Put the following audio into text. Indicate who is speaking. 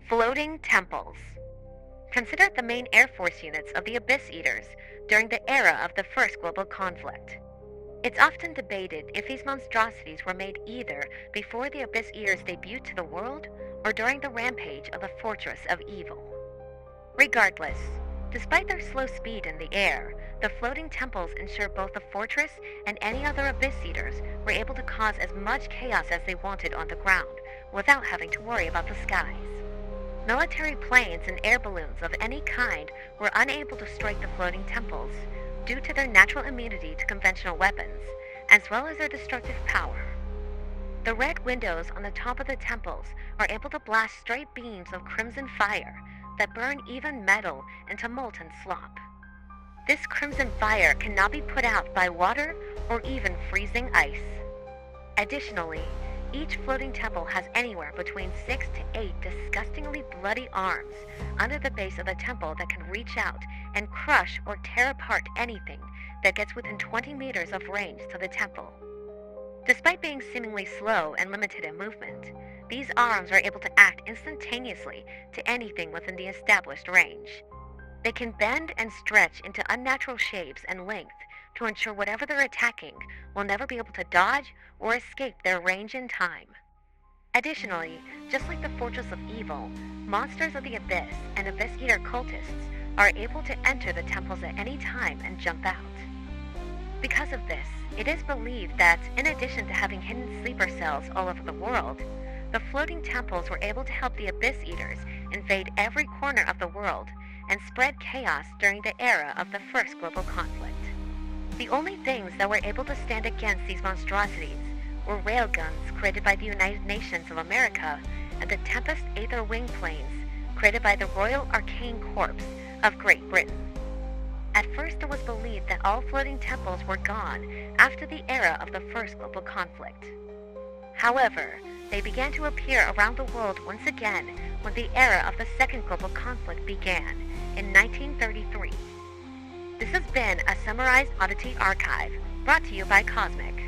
Speaker 1: Floating temples. Considered the main Air Force units of the Abyss Eaters during the era of the First Global Conflict. It's often debated if these monstrosities were made either before the Abyss Eaters debuted to the world or during the rampage of the Fortress of Evil. Regardless, despite their slow speed in the air, the floating temples ensured both the fortress and any other Abyss Eaters were able to cause as much chaos as they wanted on the ground without having to worry about the skies. Military planes and air balloons of any kind were unable to strike the floating temples due to their natural immunity to conventional weapons, as well as their destructive power. The red windows on the top of the temples are able to blast straight beams of crimson fire that burn even metal into molten slop. This crimson fire cannot be put out by water or even freezing ice. Additionally, each floating temple has anywhere between 6 to 8 disgustingly bloody arms under the base of the temple that can reach out and crush or tear apart anything that gets within 20 meters of range to the temple. Despite being seemingly slow and limited in movement, these arms are able to act instantaneously to anything within the established range. They can bend and stretch into unnatural shapes and length to ensure whatever they're attacking will never be able to dodge or escape their range in time. Additionally, just like the Fortress of Evil, monsters of the Abyss and Abyss Eater cultists are able to enter the temples at any time and jump out. Because of this, it is believed that, in addition to having hidden sleeper cells all over the world, the floating temples were able to help the Abyss Eaters invade every corner of the world and spread chaos during the era of the First Global Conflict. The only things that were able to stand against these monstrosities were railguns created by the United Nations of America and the Tempest Aether Wing planes created by the Royal Arcane Corps of Great Britain. At first it was believed that all floating temples were gone after the era of the First Global Conflict. However, they began to appear around the world once again when the era of the Second Global Conflict began in 1933. This has been a summarized Oddity archive brought to you by C.O.S.M.I.C.